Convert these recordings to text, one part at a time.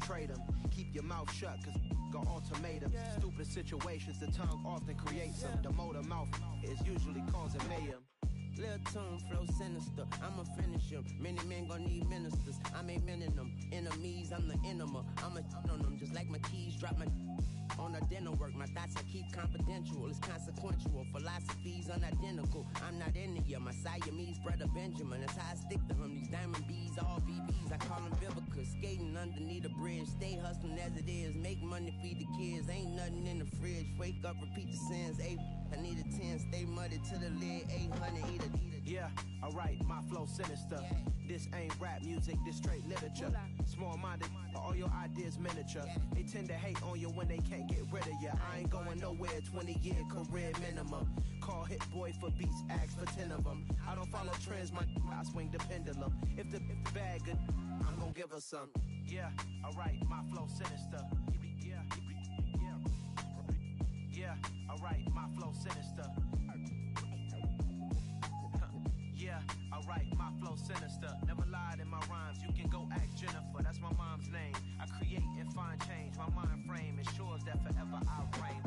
trade them. Keep your mouth shut, cause got ultimatums. Stupid situations, the tongue often creates them. The motor mouth is usually causing mayhem. Lil' tune, flow sinister, I'ma finish him. Many men gon' need ministers, I ain't mending them. Enemies, I'm the enema, I'ma on them. Just like my keys, drop my on the dinner work. My thoughts I keep confidential, it's consequential. Philosophies unidentical, I'm not into you. My Siamese brother Benjamin, that's how I stick to him. These diamond bees, all BBs, I call them Vivica. Skating underneath a bridge, stay hustling as it is. Make money, feed the kids, ain't nothing in the fridge. Wake up, repeat the sins, I need a 10, stay muddy to the lid, 800, eat it. Yeah, alright, my flow sinister. This ain't rap music, this straight literature. Small-minded, all your ideas miniature. They tend to hate on you when they can't get rid of you. I ain't going nowhere, 20-year career minimum. Call Hit Boy for beats, ask for 10 of them. I don't follow trends, I swing the pendulum. If the bag good, I'm gonna give her some. Yeah, alright, my flow sinister. Yeah, alright, my flow sinister. Yeah, alright, my flow sinister. Never lied in my rhymes, you can go ask Jennifer. That's my mom's name. I create and find change. My mind frame ensures that forever I'll reign.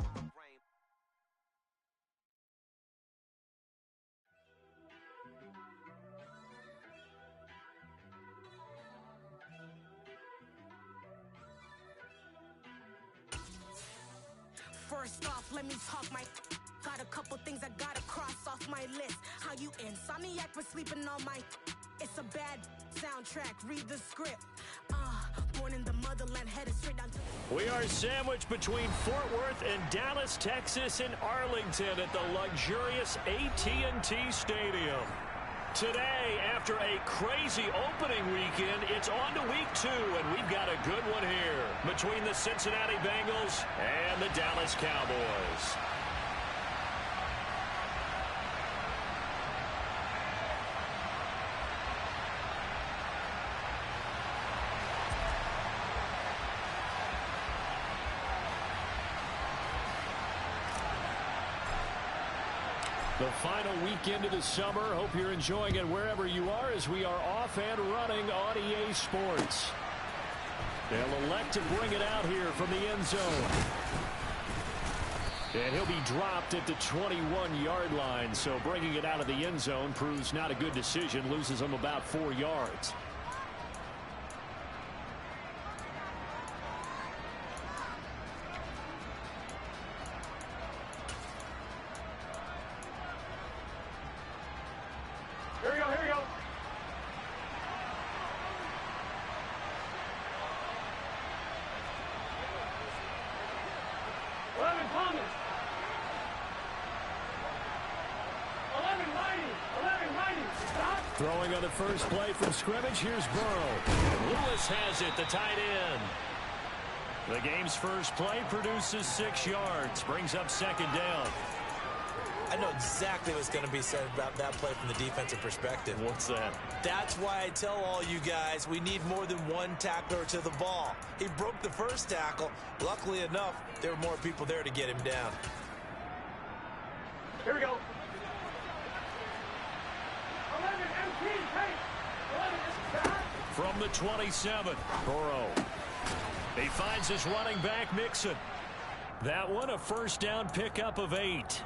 First off, let me talk my got a couple things I gotta cross off my list. How you insomniac for sleeping on my it's a bad soundtrack, read the script. Born in the motherland, headed straight down to We are sandwiched between Fort Worth and Dallas, Texas, and Arlington at the luxurious AT&T Stadium. Today, after a crazy opening weekend, it's on to week 2, and we've got a good one here between the Cincinnati Bengals and the Dallas Cowboys. The final weekend of the summer. Hope you're enjoying it wherever you are as we are off and running on EA Sports. They'll elect to bring it out here from the end zone. And he'll be dropped at the 21-yard line, so bringing it out of the end zone proves not a good decision, loses him about 4 yards. Here we go, here we go. Thomas. 11 mighty. Stop. Throwing on the first play from scrimmage. Here's Burrow. And Lewis has it, the tight end. The game's first play produces 6 yards. Brings up second down. I know exactly what's going to be said about that play from the defensive perspective. What's that? That's why I tell all you guys we need more than one tackler to the ball. He broke the first tackle. Luckily enough, there were more people there to get him down. Here we go. 11 MT, hey! 11 is From the 27, Burrow. He finds his running back, Mixon. That one, a first down pickup of 8.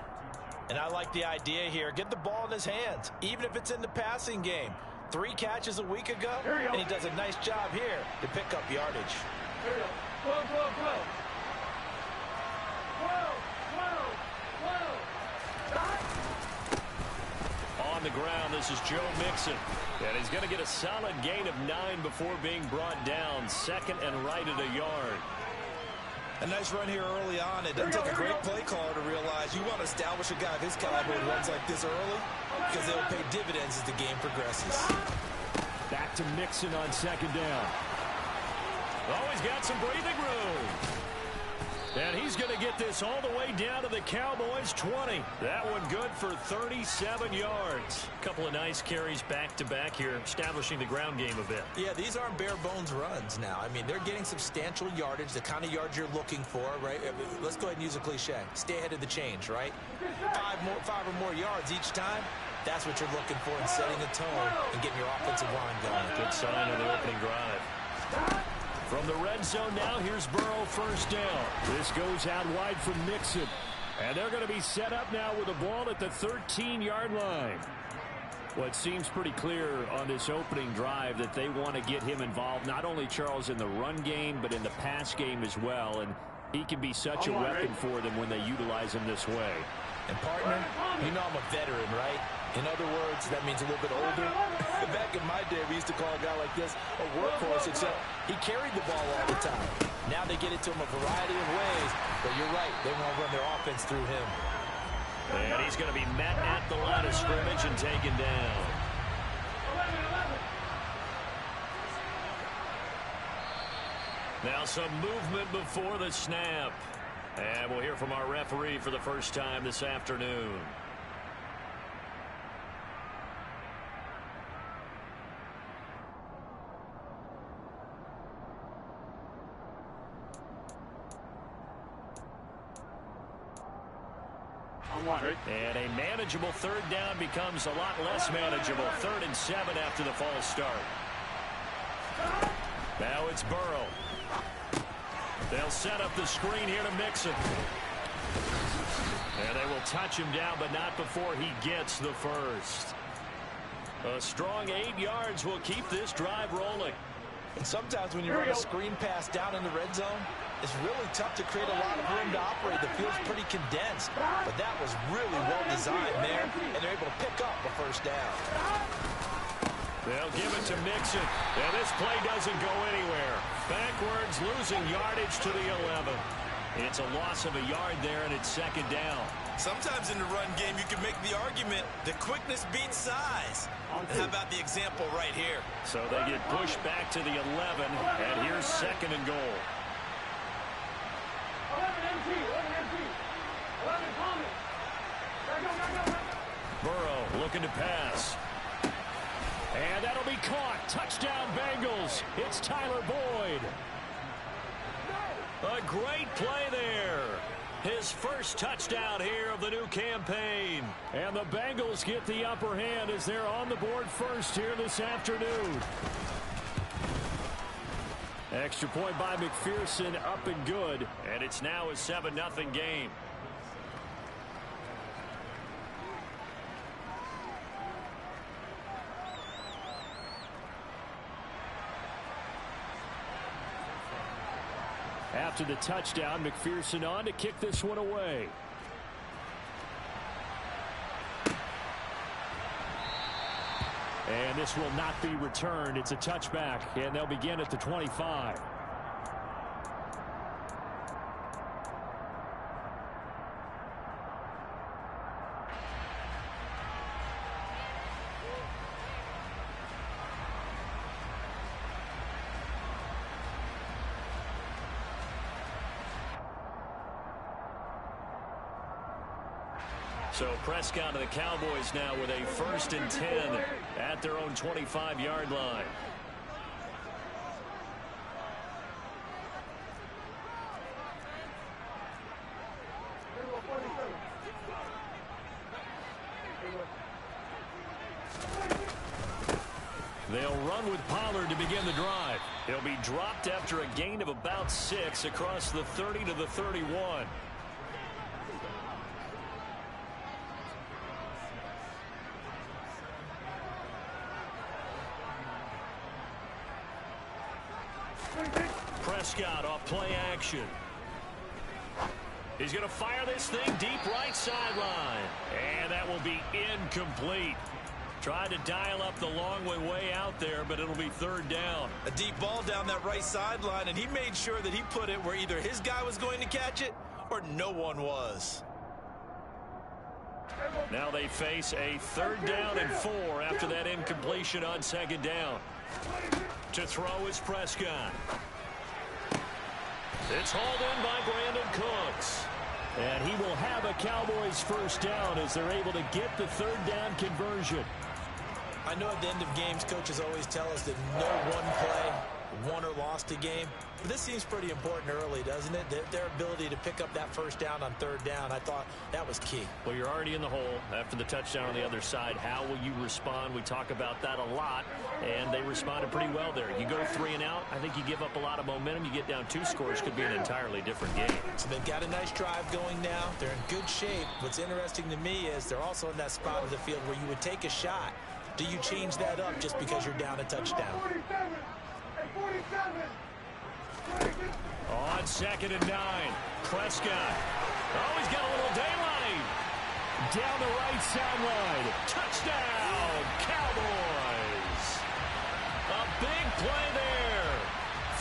And I like the idea here. Get the ball in his hands, even if it's in the passing game. 3 catches a week ago, and he does a nice job here to pick up yardage. Here we go. 12. On the ground, this is Joe Mixon. And he's going to get a solid gain of 9 before being brought down. Second and right at a yard. A nice run here early on. It doesn't take a great play caller to realize you want to establish a guy of his caliber who runs like this early because they'll pay dividends as the game progresses. Back to Mixon on second down. Oh, he's got some breathing room. And he's going to get this all the way down to the Cowboys' 20. That one good for 37 yards. A couple of nice carries back-to-back here, establishing the ground game a bit. Yeah, these aren't bare-bones runs now. I mean, they're getting substantial yardage, the kind of yards you're looking for, right? Let's go ahead and use a cliche. Stay ahead of the change, right? 5 or more yards each time. That's what you're looking for in setting a tone and getting your offensive line going. Good sign on the opening drive. From the red zone now, here's Burrow, first down. This goes out wide from Mixon. And they're going to be set up now with the ball at the 13-yard line. Well, it seems pretty clear on this opening drive that they want to get him involved, not only, Charles, in the run game, but in the pass game as well. And he can be such a weapon for them when they utilize him this way. And, partner, you know I'm a veteran, right? In other words, that means a little bit older. Back in my day, we used to call a guy like this a workhorse, except he carried the ball all the time. Now they get it to him a variety of ways. But you're right, they want to run their offense through him. And he's going to be met at the line of scrimmage and taken down. Now some movement before the snap. And we'll hear from our referee for the first time this afternoon. And a manageable third down becomes a lot less manageable. 3rd and 7 after the false start. Now it's Burrow. They'll set up the screen here to Mixon. And they will touch him down, but not before he gets the first. A strong 8 yards will keep this drive rolling. And sometimes when you run a screen pass down in the red zone, it's really tough to create a lot of room to operate. The field's pretty condensed. But that was really well designed there, and they're able to pick up the first down. They'll give it to Mixon. And this play doesn't go anywhere. Backwards, losing yardage to the 11. It's a loss of a yard there, and it's 2nd down. Sometimes in the run game, you can make the argument that quickness beats size. And how about the example right here? So they get pushed back to the 11, and here's 2nd and goal. 11 MT, 11 MT, 11 Thomas. Go. Burrow looking to pass. And that'll be caught. Touchdown Bengals. It's Tyler Boyd. A great play there. His first touchdown here of the new campaign. And the Bengals get the upper hand as they're on the board first here this afternoon. Extra point by McPherson, up and good. And it's now a 7-0 game. After the touchdown, McPherson on to kick this one away. And this will not be returned. It's a touchback, and they'll begin at the 25. So Prescott and the Cowboys now with a 1st and 10 at their own 25-yard line. They'll run with Pollard to begin the drive. He'll be dropped after a gain of about 6 across the 30 to the 31. Prescott off play action. He's going to fire this thing deep right sideline. And that will be incomplete. Tried to dial up the long way out there, but it'll be 3rd down. A deep ball down that right sideline, and he made sure that he put it where either his guy was going to catch it or no one was. Now they face a 3rd down and 4 after that incompletion on 2nd down. To throw is Prescott. It's hauled in by Brandon Cooks. And he will have a Cowboys 1st down as they're able to get the 3rd down conversion. I know at the end of games, coaches always tell us that no one play won or lost a game. But this seems pretty important early, doesn't it? Their ability to pick up that first down on third down, I thought that was key. Well, you're already in the hole after the touchdown on the other side. How will you respond? We talk about that a lot, and they responded pretty well there. You go 3 and out, I think you give up a lot of momentum. You get down 2 scores, could be an entirely different game. So they've got a nice drive going now. They're in good shape. What's interesting to me is they're also in that spot of the field where you would take a shot. Do you change that up just because you're down a touchdown? 47. On 2nd and 9, Prescott. Oh, he's got a little daylight. Down the right sideline. Touchdown, Cowboys. A big play there.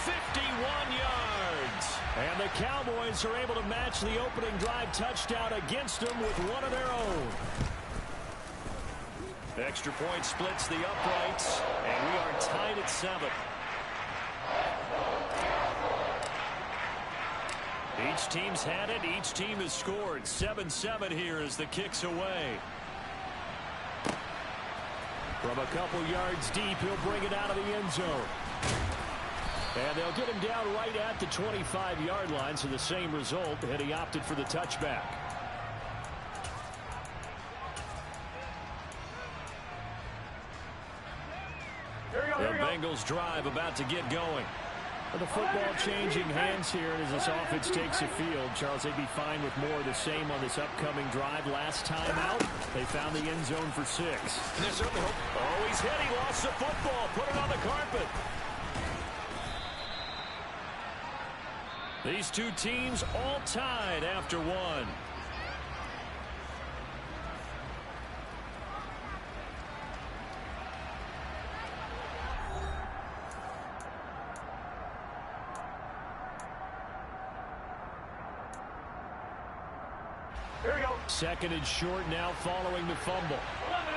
51 yards. And the Cowboys are able to match the opening drive touchdown against them with one of their own. Extra point splits the uprights, and we are tied at 7. Each team's had it. Each team has scored. 7-7 here as the kick's away. From a couple yards deep, he'll bring it out of the end zone. And they'll get him down right at the 25-yard line, so the same result, and he opted for the touchback. The Bengals drive about to get going. The football changing hands here as this offense takes the field. Charles, they'd be fine with more of the same on this upcoming drive. Last time out, they found the end zone for 6. And there's certainly hope. Oh, he's hit. He lost the football. Put it on the carpet. These two teams all tied after 1. Here we go. 2nd and short now following the fumble. 11.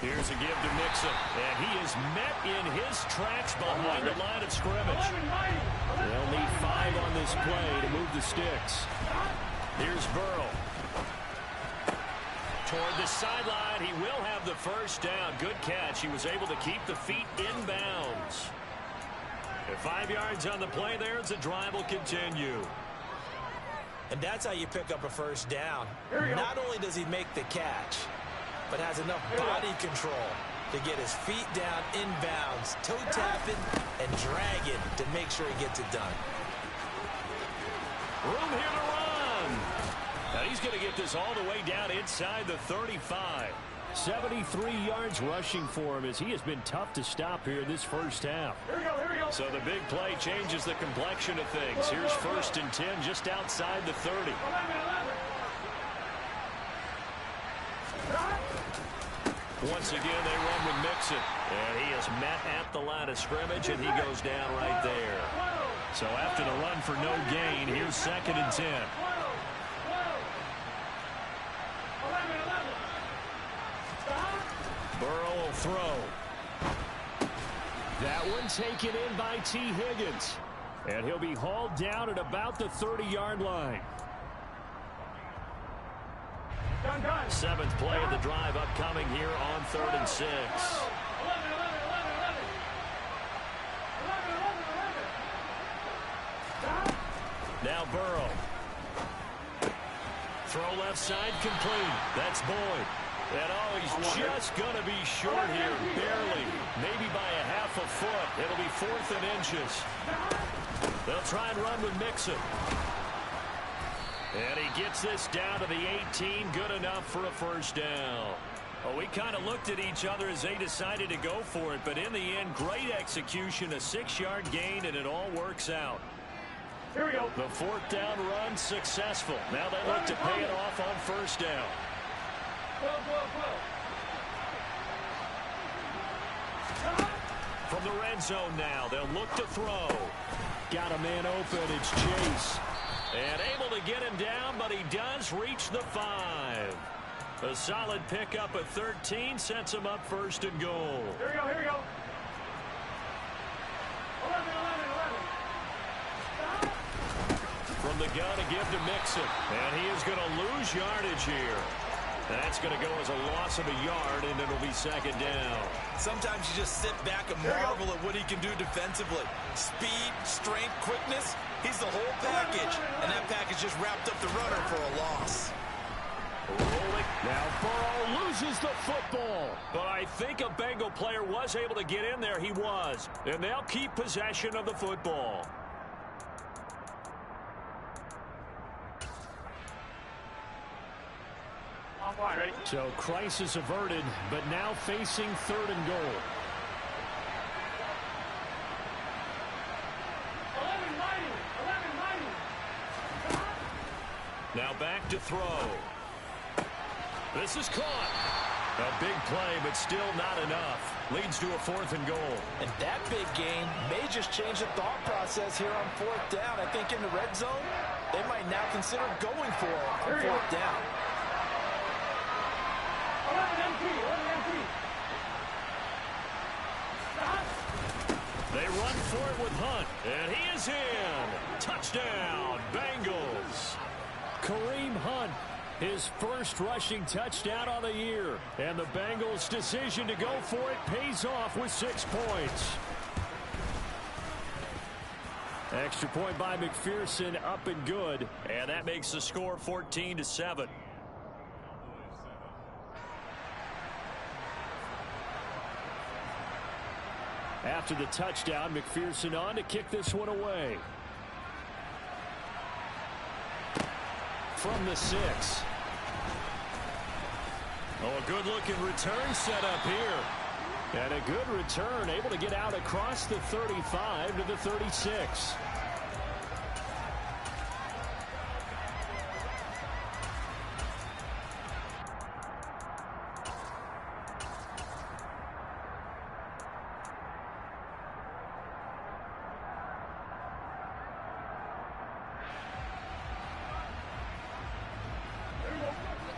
Here's a give to Mixon, and he is met in his tracks behind the line of scrimmage. They'll need 5 on this play to move the sticks. Here's Burrow. Toward the sideline, he will have the first down. Good catch. He was able to keep the feet in bounds. 5 yards on the play there as the drive will continue. And that's how you pick up a first down. Not only does he make the catch, but has enough body control to get his feet down inbounds, toe tapping and dragging to make sure he gets it done. Room here to run. Now he's going to get this all the way down inside the 35. 73 yards rushing for him as he has been tough to stop here in this first half. Here we go. So the big play changes the complexion of things. Here's 1st and 10 just outside the 30. 11. Once again, they run with Mixon. And he is met at the line of scrimmage, and he goes down right there. So after the run for no gain, here's 2nd and 10. 11. Burrow will throw. That one taken in by T. Higgins. And he'll be hauled down at about the 30-yard line. 7th play of the drive upcoming here on 3rd and 6. 11. Now Burrow. Throw left side complete. That's Boyd. And oh, he's just going to be short here, barely. Maybe by a half a foot. It'll be 4th and inches. They'll try and run with Mixon. And he gets this down to the 18. Good enough for a first down. Well, we kind of looked at each other as they decided to go for it. But in the end, great execution, a 6-yard gain, and it all works out. Here we go. The 4th down run successful. Now they look to pay it off on first down. 12. From the red zone now, they'll look to throw. Got a man open, it's Chase. And able to get him down, but he does reach the 5. A solid pickup at 13 sets him up 1st and goal. Here we go. 11. From the gun to give to Mixon. And he is going to lose yardage here. That's going to go as a loss of a yard, and it'll be second down. Sometimes you just sit back and marvel at what he can do defensively. Speed, strength, quickness, he's the whole package. And that package just wrapped up the runner for a loss. Rolling. Now Burrow loses the football. But I think a Bengal player was able to get in there. He was. And they'll keep possession of the football. So crisis averted, but now facing 3rd and goal. 11-90. Now back to throw. This is caught. A big play, but still not enough. Leads to a 4th and goal. And that big game may just change the thought process here on 4th down. I think in the red zone, they might now consider going for it on 4th down. 11 MP. They run for it with Hunt, and he is in. Touchdown, Bengals. Kareem Hunt, his first rushing touchdown on the year. And the Bengals' decision to go for it pays off with 6 points. Extra point by McPherson, up and good. And that makes the score 14-7. After the touchdown, McPherson on to kick this one away. From the 6. Oh, a good-looking return set up here. And a good return, able to get out across the 35 to the 36.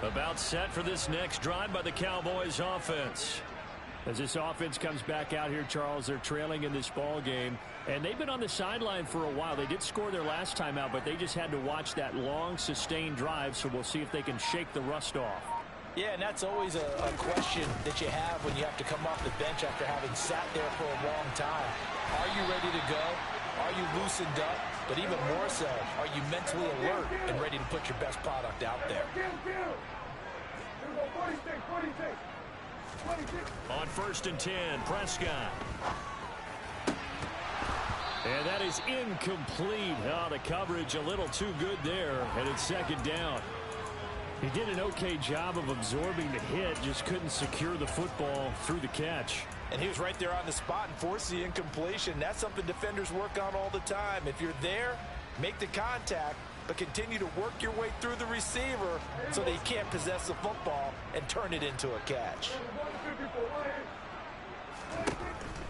About set for this next drive by the Cowboys offense. As this offense comes back out here, Charles, they're trailing in this ball game, and they've been on the sideline for a while. They did score their last time out, but they just had to watch that long, sustained drive, so we'll see if they can shake the rust off. Yeah, and that's always a question that you have when you have to come off the bench after having sat there for a long time. Are you ready to go? Are you loosened up? But even more so, are you mentally alert and ready to put your best product out there? On 1st and 10, Prescott. And that is incomplete. Oh, the coverage a little too good there, and it's 2nd down. He did an okay job of absorbing the hit, just couldn't secure the football through the catch. And he was right there on the spot and forced the incompletion. That's something defenders work on all the time. If you're there, make the contact, but continue to work your way through the receiver so that he can't possess the football and turn it into a catch.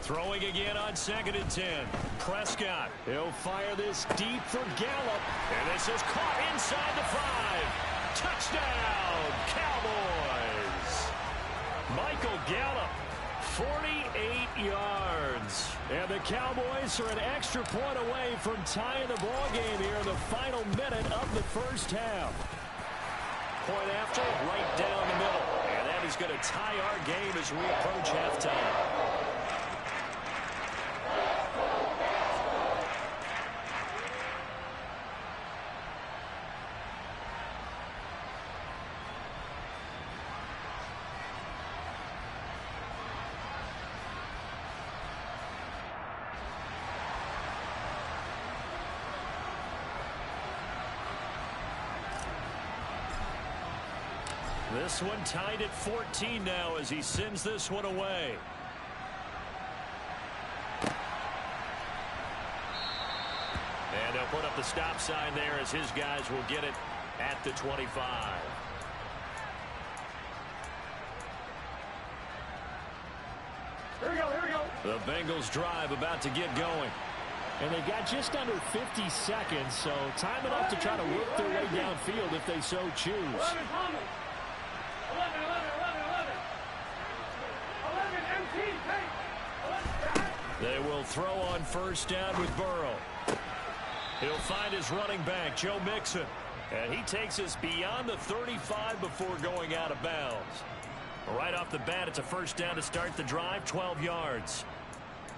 Throwing again on 2nd and 10. Prescott. He'll fire this deep for Gallup. And this is caught inside the 5. Touchdown, Cowboys. Michael Gallup, 48 yards. And the Cowboys are an extra point away from tying the ball game here in the final minute of the 1st half. Point after, right down the middle. And that is going to tie our game as we approach halftime. This one tied at 14 now as he sends this one away. And they'll put up the stop sign there as his guys will get it at the 25. Here we go. The Bengals drive about to get going. And they got just under 50 seconds, so time enough to try to work their way downfield if they so choose. 11 MP, They will throw on 1st down with Burrow. He'll find his running back, Joe Mixon. And he takes us beyond the 35 before going out of bounds. Right off the bat, it's a first down to start the drive, 12 yards.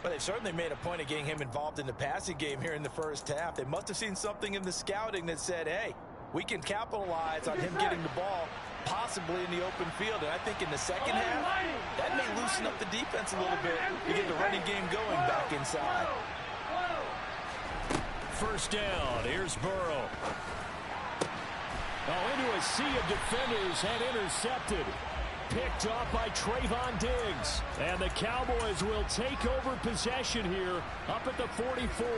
Well, they've certainly made a point of getting him involved in the passing game here in the first half. They must have seen something in the scouting that said, hey, we can capitalize on him getting the ball possibly in the open field. And I think in the second half, that may loosen up the defense a little bit to get the running game going back inside. First down, here's Burrow. Oh, into a sea of defenders and intercepted. Picked off by Trayvon Diggs. And the Cowboys will take over possession here up at the 44.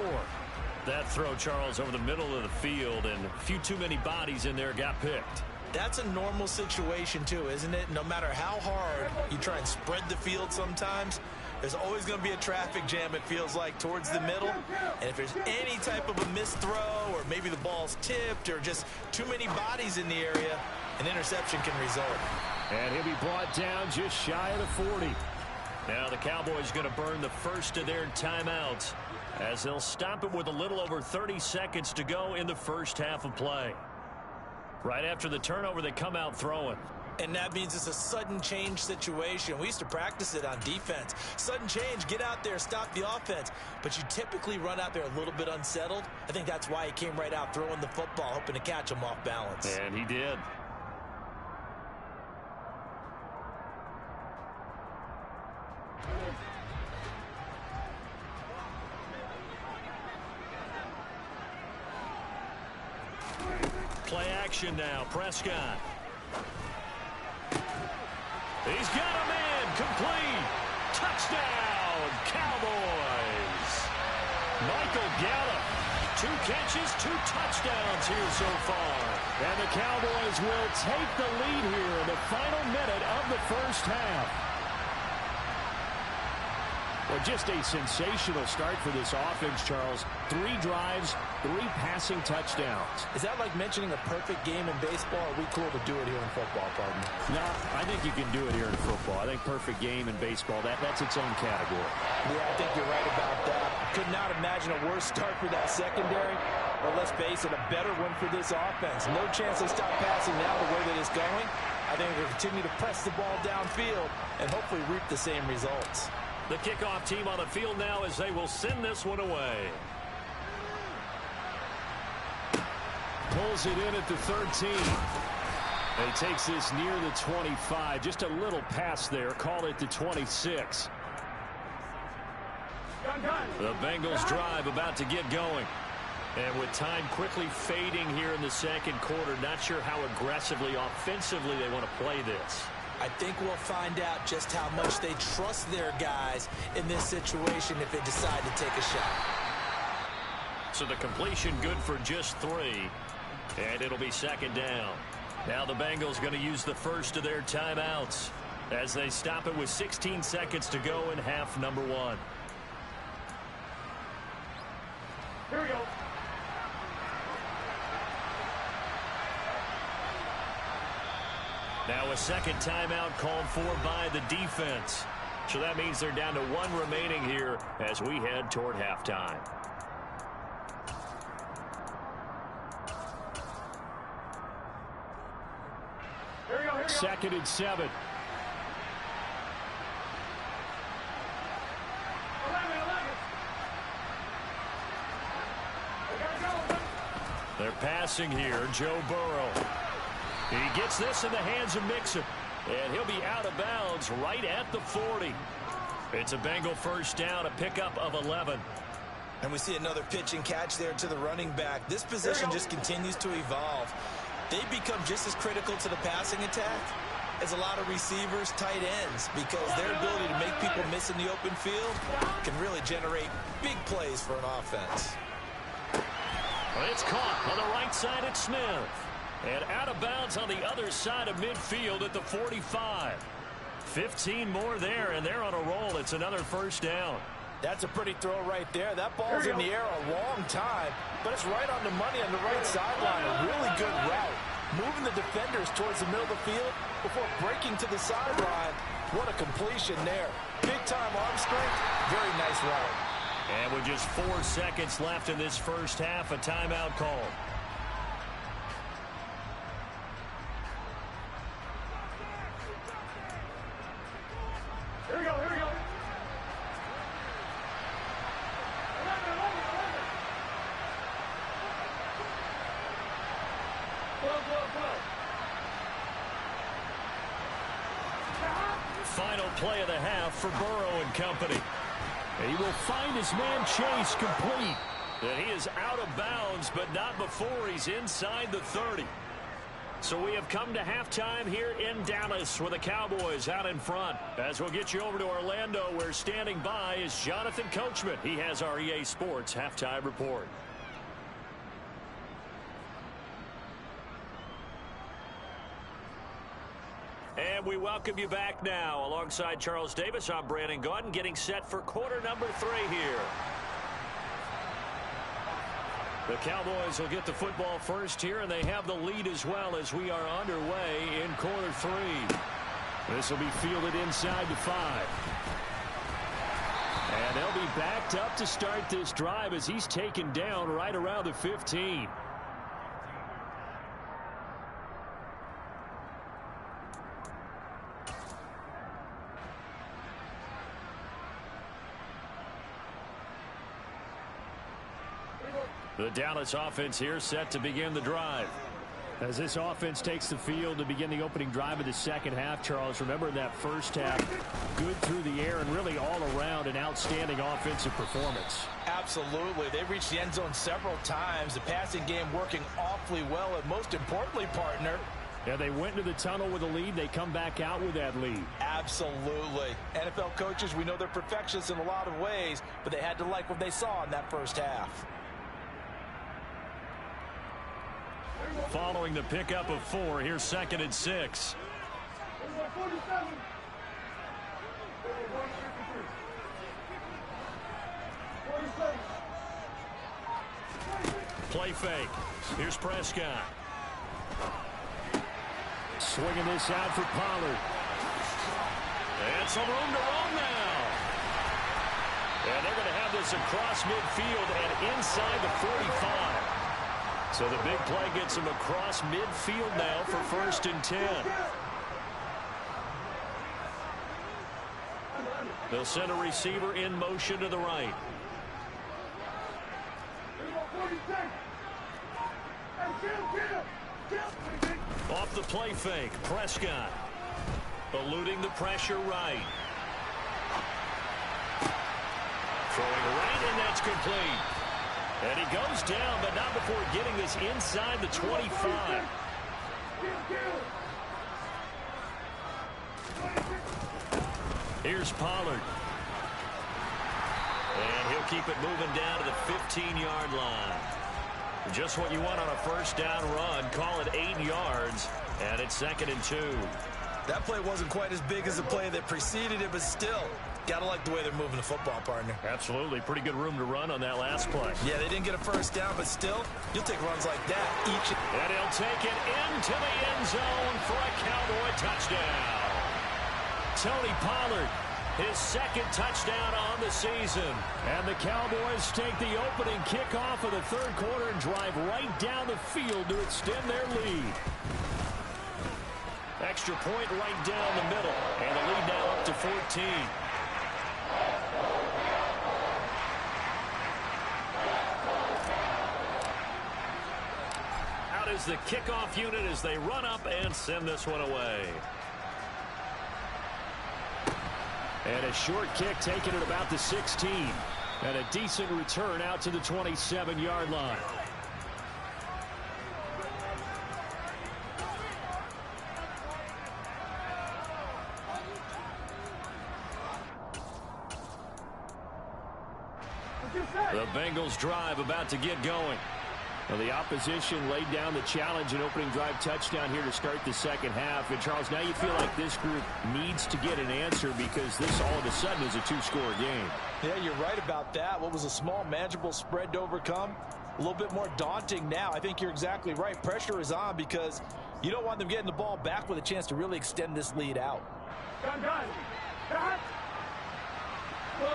That throw, Charles, over the middle of the field, and a few too many bodies in there got picked. That's a normal situation, too, isn't it? No matter how hard you try and spread the field sometimes, there's always going to be a traffic jam, it feels like, towards the middle. And if there's any type of a missed throw, or maybe the ball's tipped, or just too many bodies in the area, an interception can result. And he'll be brought down just shy of the 40. Now the Cowboys going to burn the first of their timeouts as they'll stop it with a little over 30 seconds to go in the first half of play. Right after the turnover, they come out throwing. And that means it's a sudden change situation. We used to practice it on defense. Sudden change, get out there, stop the offense. But you typically run out there a little bit unsettled. I think that's why he came right out throwing the football, hoping to catch him off balance. And he did. Play action now, Prescott. He's got a man, complete. Touchdown, Cowboys. Michael Gallup, 2 catches, 2 touchdowns here so far. And the Cowboys will take the lead here in the final minute of the first half. Well, just a sensational start for this offense, Charles. 3 drives, 3 passing touchdowns. Is that like mentioning a perfect game in baseball, or are we cool to do it here in football, pardon? No, I think you can do it here in football. I think perfect game in baseball, that's its own category. Yeah, I think you're right about that. Could not imagine a worse start for that secondary. But let's face it, a better one for this offense. No chance they stop passing now the way that it's going. I think they'll continue to press the ball downfield and hopefully reap the same results. The kickoff team on the field now as they will send this one away. Pulls it in at the 13. And he takes this near the 25. Just a little pass there. Call it the 26. The Bengals drive about to get going. And with time quickly fading here in the second quarter, not sure how aggressively, offensively they want to play this. I think we'll find out just how much they trust their guys in this situation if they decide to take a shot. So the completion good for just 3. And it'll be second down. Now the Bengals going to use the first of their timeouts as they stop it with 16 seconds to go in half number 1. Here we go. Now a second timeout called for by the defense. So that means they're down to 1 remaining here as we head toward halftime. Here we go, here we go. Second and 7. 11. We gotta go. They're passing here, Joe Burrow. He gets this in the hands of Mixon, and he'll be out of bounds right at the 40. It's a Bengal first down, a pickup of 11. And we see another pitch and catch there to the running back. This position just continues to evolve. They become just as critical to the passing attack as a lot of receivers, tight ends, because their ability to make people miss in the open field can really generate big plays for an offense. Well, it's caught on the right side at Smith. And out of bounds on the other side of midfield at the 45. 15 more there, and they're on a roll. It's another first down. That's a pretty throw right there. That ball's in the air a long time, but it's right on the money on the right sideline. A really good route. Moving the defenders towards the middle of the field before breaking to the sideline. What a completion there. Big-time arm strength. Very nice route. And with just 4 seconds left in this first half, a timeout call. play of the half for Burrow and company. And he will find his man Chase complete. And he is out of bounds, but not before he's inside the 30. So we have come to halftime here in Dallas with the Cowboys out in front. As we'll get you over to Orlando, where standing by is Jonathan Coachman. He has our EA Sports halftime report. And we welcome you back now. Alongside Charles Davis, I'm Brandon Gaudin, getting set for quarter number 3 here. The Cowboys will get the football first here, and they have the lead as well as we are underway in quarter 3. This will be fielded inside the 5. And they'll be backed up to start this drive as he's taken down right around the 15. The Dallas offense here set to begin the drive. As this offense takes the field to begin the opening drive of the second half, Charles, remember in that first half, good through the air and really all around an outstanding offensive performance. Absolutely. They reached the end zone several times. The passing game working awfully well, and most importantly, partner, yeah, they went into the tunnel with a lead. They come back out with that lead. Absolutely. NFL coaches, we know they're perfectionists in a lot of ways, but they had to like what they saw in that first half. Following the pickup of 4, here's 2nd and 6. Play fake. Here's Prescott. Swinging this out for Pollard. And some room to roam now. And they're going to have this across midfield and inside the 45. So the big play gets him across midfield now for 1st and 10. They'll send a receiver in motion to the right. Off the play fake, Prescott. Eluding the pressure right. Throwing right, and that's complete. And he goes down, but not before getting this inside the 25. Here's Pollard. And he'll keep it moving down to the 15-yard line. Just what you want on a first down run. Call it 8 yards, and it's 2nd and 2. That play wasn't quite as big as the play that preceded it, but still, gotta like the way they're moving the football, partner. Absolutely. Pretty good room to run on that last play. Yeah, they didn't get a first down, but still, you'll take runs like that each. And he'll take it into the end zone for a Cowboy touchdown. Tony Pollard, his 2nd touchdown on the season. And the Cowboys take the opening kickoff of the 3rd quarter and drive right down the field to extend their lead. Extra point right down the middle. And the lead now up to 14. Out is the kickoff unit as they run up and send this one away. And a short kick taken at about the 16. And a decent return out to the 27-yard line. The Bengals drive about to get going. Well, the opposition laid down the challenge and opening drive touchdown here to start the second half. And, Charles, now you feel like this group needs to get an answer because this all of a sudden is a 2-score game. Yeah, you're right about that. What was a small, manageable spread to overcome, a little bit more daunting now. I think you're exactly right. Pressure is on because you don't want them getting the ball back with a chance to really extend this lead out. Gun. Got. Go.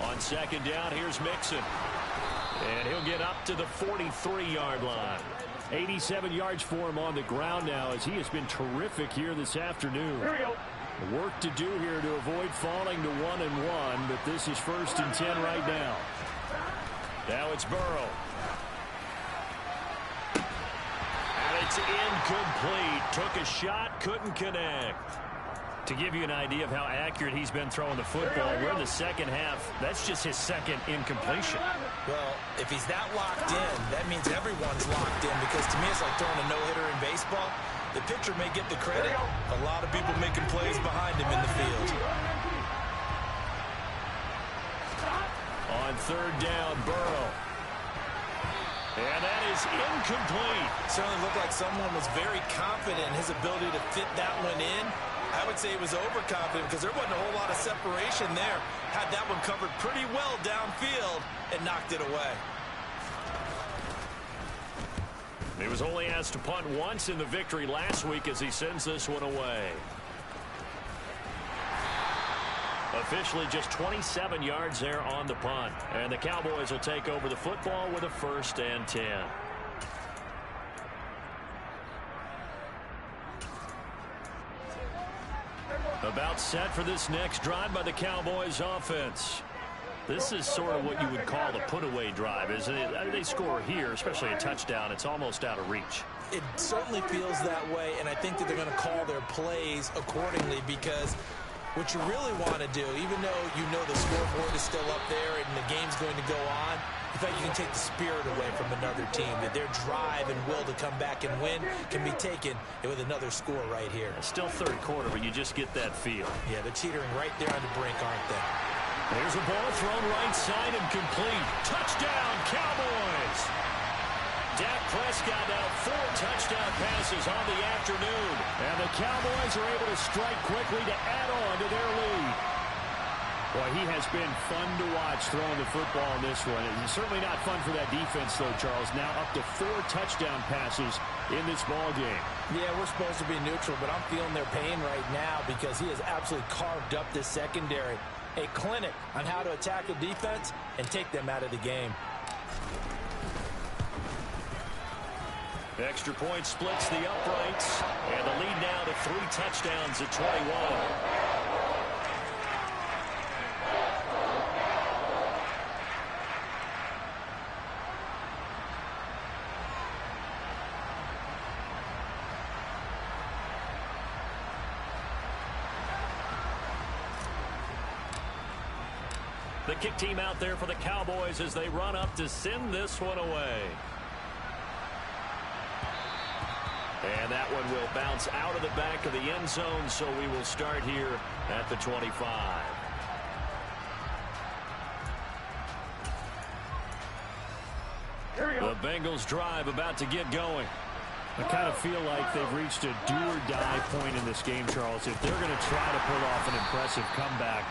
On 2nd down, here's Mixon. And he'll get up to the 43-yard line. 87 yards for him on the ground now as he has been terrific here this afternoon. Here we go. Work to do here to avoid falling to 1-1, but this is 1st and 10 right now. Now it's Burrow. And It's incomplete. Took a shot, couldn't connect. To give you an idea of how accurate he's been throwing the football, we're in the second half. That's just his second incompletion. Well, if he's that locked in, that means everyone's locked in, because to me it's like throwing a no-hitter in baseball. The pitcher may get the credit. A lot of people making plays behind him in the field. On third down, Burrow. And that is incomplete. Certainly looked like someone was very confident in his ability to fit that one in. I would say he was overconfident because there wasn't a whole lot of separation there. Had that one covered pretty well downfield and knocked it away. He was only asked to punt once in the victory last week as he sends this one away. Officially just 27 yards there on the punt. And the Cowboys will take over the football with a 1st and 10. About set for this next drive by the Cowboys offense. This is sort of what you would call a put-away drive, isn't it? They score here, especially a touchdown. It's almost out of reach. It certainly feels that way, and I think that they're going to call their plays accordingly, because what you really want to do, even though you know the scoreboard is still up there and the game's going to go on, in fact, you can take the spirit away from another team. That their drive and will to come back and win can be taken with another score right here. It's still third quarter, but you just get that feel. Yeah, they're teetering right there on the brink, aren't they? There's a ball thrown right side and complete. Touchdown, Cowboys! Dak Prescott now 4 touchdown passes on the afternoon. And the Cowboys are able to strike quickly to add on to their lead. Boy, he has been fun to watch throwing the football in this one. It's certainly not fun for that defense, though, Charles. Now up to 4 touchdown passes in this ball game. Yeah, we're supposed to be neutral, but I'm feeling their pain right now because he has absolutely carved up this secondary. A clinic on how to attack a defense and take them out of the game. Extra point splits the uprights, and the lead now to 3 touchdowns at 21. The kick team out there for the Cowboys as they run up to send this one away. And that one will bounce out of the back of the end zone, so we will start here at the 25. The Bengals drive about to get going. I kind of feel like they've reached a do-or-die point in this game, Charles. If they're going to try to pull off an impressive comeback,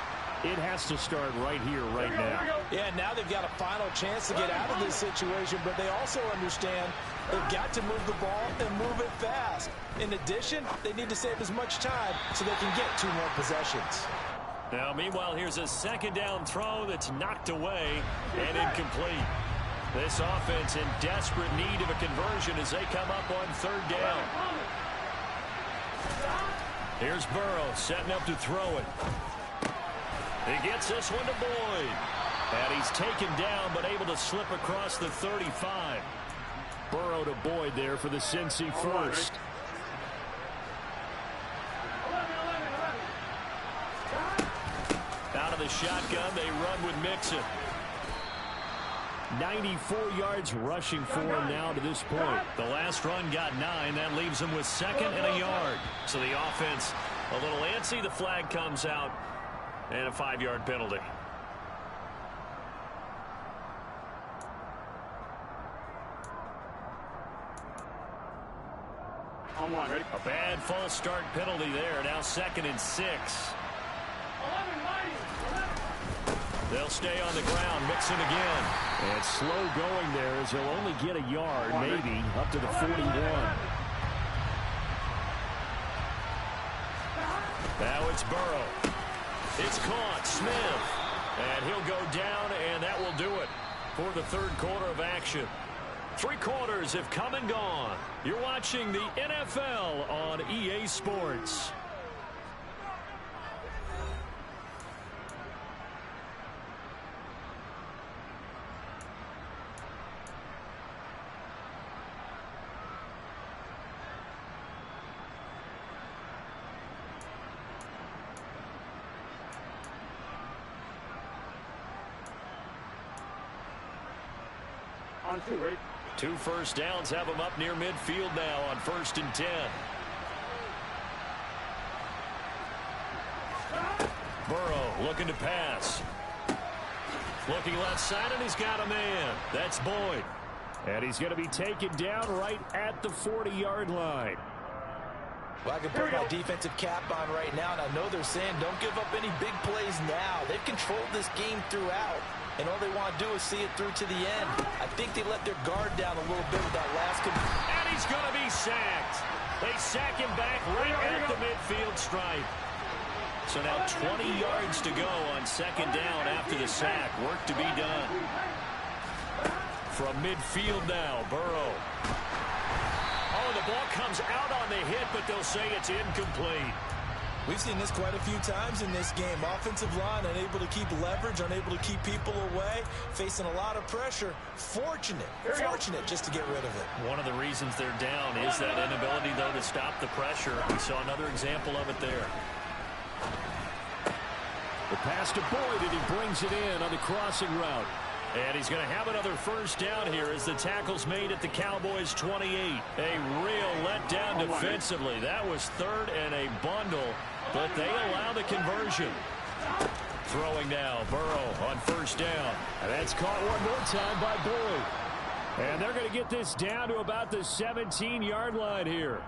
it has to start right here, right now. Yeah, now they've got a final chance to get out of this situation, but they also understand they've got to move the ball and move it fast. In addition, they need to save as much time so they can get 2 more possessions. Now, meanwhile, here's a second down throw that's knocked away and incomplete. This offense in desperate need of a conversion as they come up on 3rd down. Here's Burrow setting up to throw it. He gets this one to Boyd. And he's taken down but able to slip across the 35. Burrow to Boyd there for the Cincy first. Out of the shotgun, they run with Mixon. 94 yards rushing for him now to this point. The last run got 9. That leaves him with 2nd and a yard. So the offense a little antsy. The flag comes out. And a 5-yard penalty. A bad false start penalty there. Now 2nd and 6. They'll stay on the ground. Mixon again. And slow going there as he'll only get a yard, maybe, up to the 41. Now it's Burrow. It's caught. Smith. And he'll go down, and that will do it for the 3rd quarter of action. 3 quarters have come and gone. You're watching the NFL on EA Sports. On 2, ready? 2 first downs have him up near midfield now on 1st and 10. Burrow looking to pass. Looking left side, and he's got a man. That's Boyd. And he's going to be taken down right at the 40-yard line. Well, I can put my defensive cap on right now, and I know they're saying don't give up any big plays now. They've controlled this game throughout, and all they want to do is see it through to the end. I think they let their guard down a little bit with that last. And he's going to be sacked. They sack him back right at the midfield stripe. So now 20 yards to go on 2nd down after the sack. Work to be done. From midfield now, Burrow. Oh, the ball comes out on the hit, but they'll say it's incomplete. We've seen this quite a few times in this game. Offensive line unable to keep leverage, unable to keep people away, facing a lot of pressure. Fortunate just to get rid of it. One of the reasons they're down is that inability, though, to stop the pressure. We saw another example of it there. The pass to Boyd, and he brings it in on the crossing route. And he's going to have another first down here as the tackle's made at the Cowboys' 28. A real letdown defensively. That was 3rd and a bundle, but they allow the conversion. Throwing now, Burrow on 1st down. And that's caught one more time by Boyd. And they're going to get this down to about the 17-yard line here.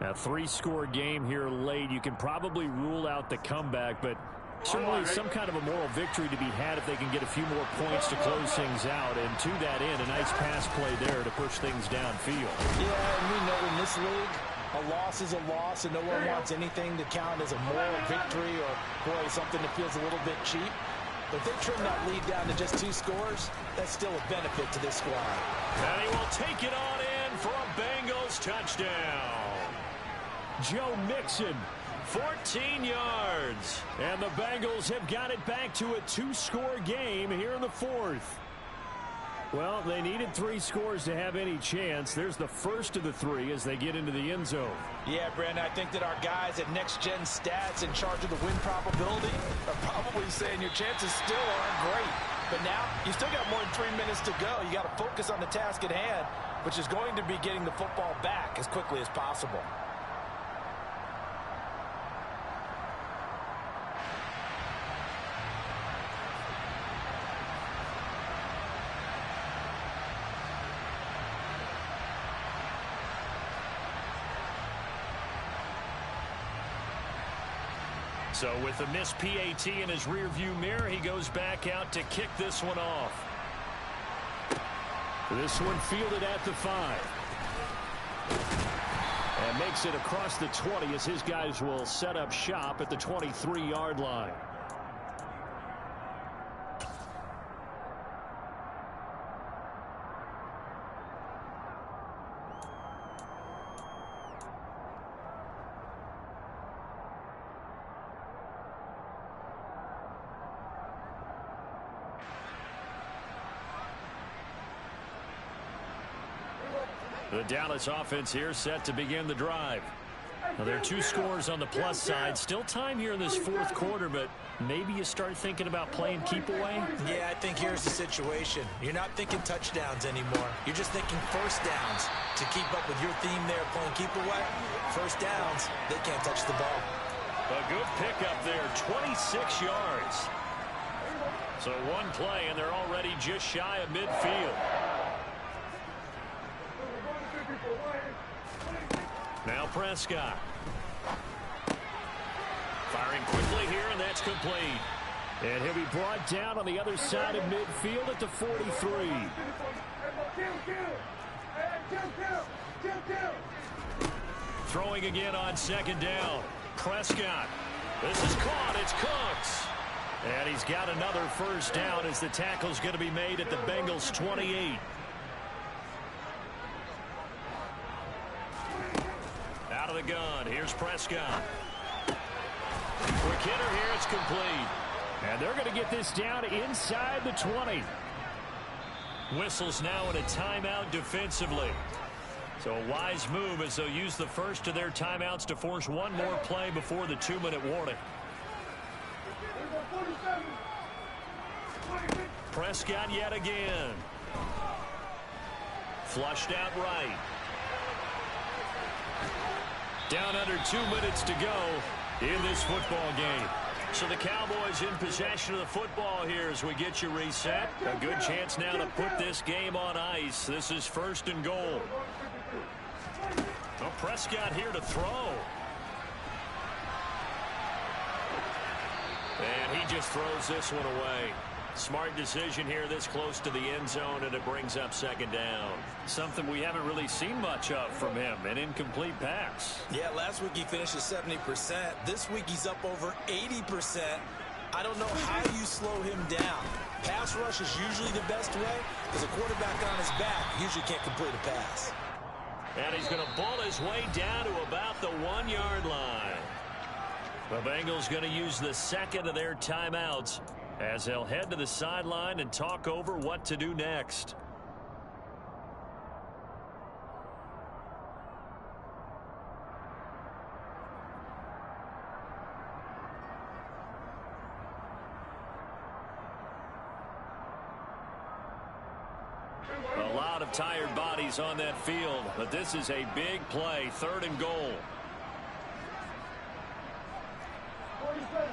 Now, 3-score game here late. You can probably rule out the comeback, but certainly some kind of a moral victory to be had if they can get a few more points to close things out. And to that end, a nice pass play there to push things downfield. Yeah, and we know in this league, a loss is a loss, and no one wants anything to count as a moral victory or, boy, something that feels a little bit cheap. But if they trim that lead down to just 2 scores, that's still a benefit to this squad. And he will take it on in for a Bengals touchdown. Joe Mixon, 14 yards. And the Bengals have got it back to a 2-score game here in the 4th. Well, they needed 3 scores to have any chance. There's the first of the 3 as they get into the end zone. Yeah, Brandon, I think that our guys at Next Gen Stats in charge of the win probability are probably saying your chances still aren't great. But now, you still got more than 3 minutes to go. You got to focus on the task at hand, which is going to be getting the football back as quickly as possible. So with the missed PAT in his rearview mirror, he goes back out to kick this one off. This one fielded at the 5. And makes it across the 20 as his guys will set up shop at the 23-yard line. The Dallas offense here set to begin the drive. Now, there are 2 scores on the plus side. Still time here in this 4th quarter, but maybe you start thinking about playing keep away? Yeah, I think here's the situation. You're not thinking touchdowns anymore. You're just thinking first downs to keep up with your theme there, playing keep away. First downs, they can't touch the ball. A good pickup there, 26 yards. So one play, and they're already just shy of midfield. Now Prescott. Firing quickly here, and that's complete. And he'll be brought down on the other side of midfield at the 43. Throwing again on 2nd down. Prescott. This is caught. It's Cooks. And he's got another first down as the tackle's going to be made at the Bengals' 28. Out of the gun. Here's Prescott. Quick hitter here. It's complete. And they're going to get this down inside the 20. Whistles now in a timeout defensively. So a wise move as they'll use the first of their timeouts to force one more play before the 2-minute warning. Prescott yet again. flushed out right. Down under 2 minutes to go in this football game. So the Cowboys in possession of the football here as we get you reset. A good chance now to put this game on ice. This is 1st and goal. Well, Prescott here to throw. And he just throws this one away. Smart decision here this close to the end zone, and it brings up 2nd down. Something we haven't really seen much of from him, an incomplete pass. Yeah, last week he finished at 70%. This week he's up over 80%. I don't know how you slow him down. Pass rush is usually the best way because a quarterback on his back usually can't complete a pass. And he's going to bull his way down to about the 1-yard line. The Bengals going to use the 2nd of their timeouts as they'll head to the sideline and talk over what to do next. A lot of tired bodies on that field, but this is a big play, 3rd and goal. 47.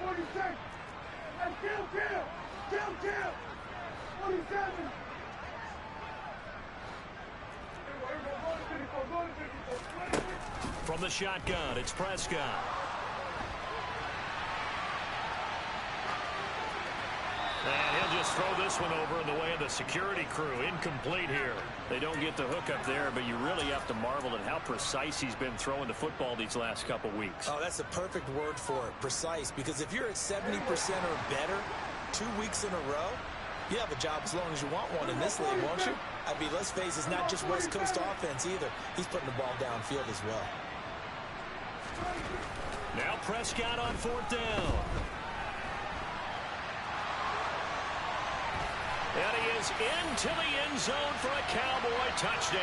46. Hey, kill. 47. From the shotgun, it's Prescott. And he'll just throw this one over in the way of the security crew. Incomplete here. They don't get the hook up there, but you really have to marvel at how precise he's been throwing the football these last couple weeks. Oh, that's the perfect word for it, precise. Because if you're at 70% or better 2 weeks in a row, you have a job as long as you want one in this league, won't you? I mean, let's face it, it's not just West Coast offense either. He's putting the ball downfield as well. Now Prescott on 4th down. And he is into the end zone for a Cowboy touchdown.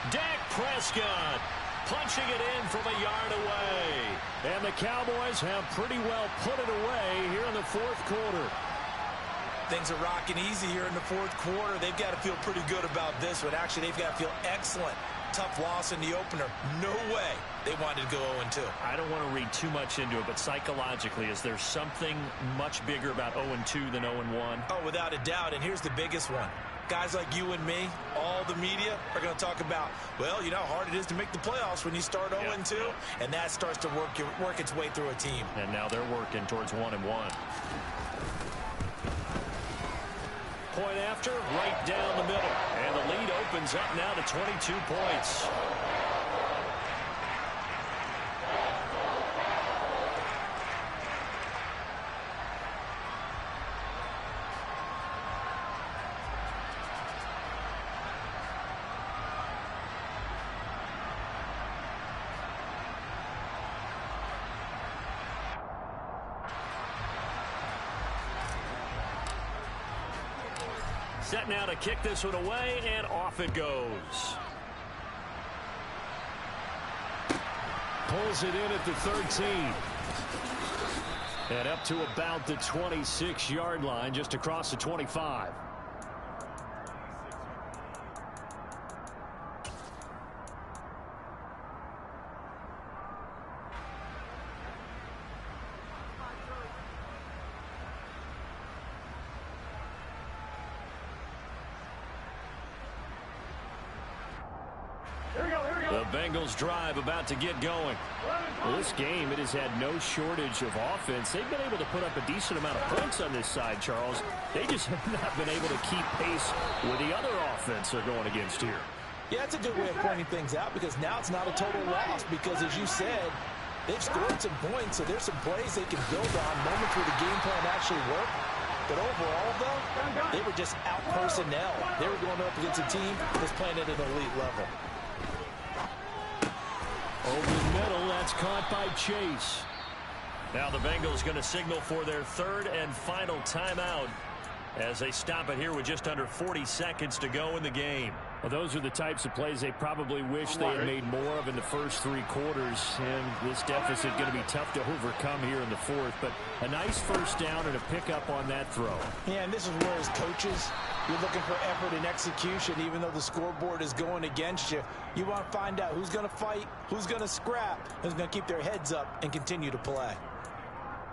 Dak Prescott punching it in from a yard away. And the Cowboys have pretty well put it away here in the 4th quarter. Things are rocking easy here in the 4th quarter. They've got to feel pretty good about this one. Actually, they've got to feel excellent. Tough loss in the opener. No way they wanted to go 0-2. I don't want to read too much into it, but psychologically, is there something much bigger about 0-2 than 0-1? Oh, without a doubt, and here's the biggest one. Guys like you and me, all the media, are going to talk about, well, you know how hard it is to make the playoffs when you start 0-2, and that starts to work its way through a team. And now they're working towards 1-1. Point after, right down the middle. And the lead opens up now to 22 points. Set now to kick this one away, and off it goes. Pulls it in at the 13. And up to about the 26-yard line, just across the 25. The Bengals drive about to get going. Well, this game, it has had no shortage of offense. They've been able to put up a decent amount of points on this side, Charles. They just have not been able to keep pace with the other offense they're going against here. Yeah, it's a good way of pointing things out because now it's not a total loss because, as you said, they've scored some points, so there's some plays they can build on, moments where the game plan actually worked. But overall, though, they were just out personnel. They were going up against a team that's playing at an elite level. Over the middle, that's caught by Chase. Now the Bengals going to signal for their 3rd and final timeout as they stop it here with just under 40 seconds to go in the game. Well, those are the types of plays they probably wish they had made more of in the first 3 quarters. And this deficit going to be tough to overcome here in the fourth. But a nice first down and a pickup on that throw. Yeah, and this is where as coaches, you're looking for effort and execution. Even though the scoreboard is going against you, you want to find out who's going to fight, who's going to scrap, who's going to keep their heads up and continue to play.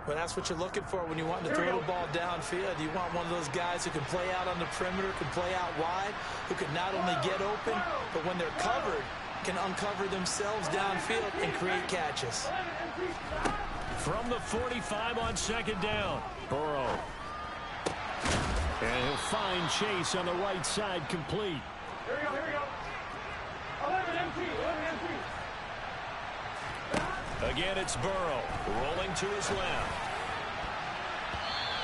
Well, that's what you're looking for when you want to throw the ball downfield. You want one of those guys who can play out on the perimeter, can play out wide, who can not only get open, but when they're covered, can uncover themselves downfield and create catches. From the 45 on second down, Burrow. And he'll find Chase on the right side, complete. Here we go, here we go. 11 MT, 11 MT. Again, it's Burrow rolling to his left.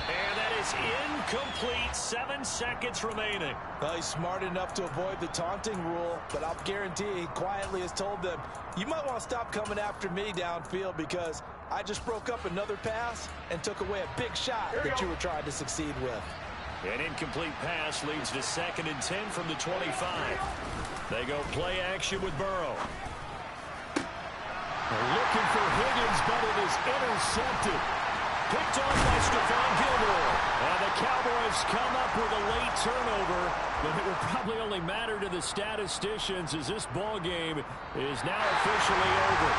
And that is incomplete. 7 seconds remaining. Well, he's smart enough to avoid the taunting rule, but I'll guarantee he quietly has told them, you might want to stop coming after me downfield because I just broke up another pass and took away a big shot that you were trying to succeed with. An incomplete pass leads to 2nd and 10 from the 25. They go play action with Burrow. Looking for Higgins, but it is intercepted. Picked off by Stephon Gilmore. And the Cowboys come up with a late turnover, but it will probably only matter to the statisticians as this ball game is now officially over.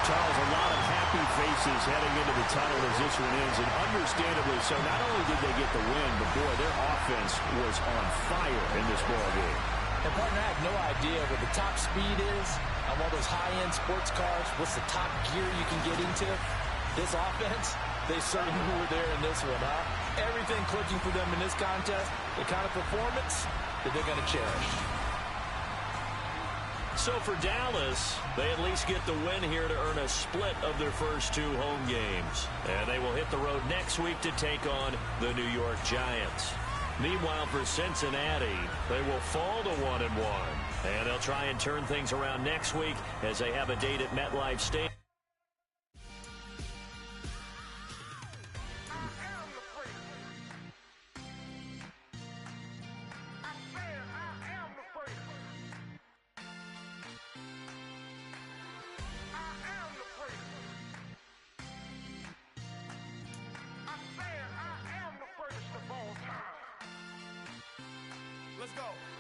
Charles, a lot of happy faces heading into the tunnel as this one ends, and understandably so. Not only did they get the win, but boy, their offense was on fire in this ball game. And partner, I have no idea what the top speed is on all those high-end sports cars. What's the top gear you can get into? This offense, they certainly were there in this one, huh? Everything clicking for them in this contest, the kind of performance that they're going to cherish. So for Dallas, they at least get the win here to earn a split of their first 2 home games. And they will hit the road next week to take on the New York Giants. Meanwhile, for Cincinnati, they will fall to 1-1. And they'll try and turn things around next week as they have a date at MetLife Stadium. Let's go.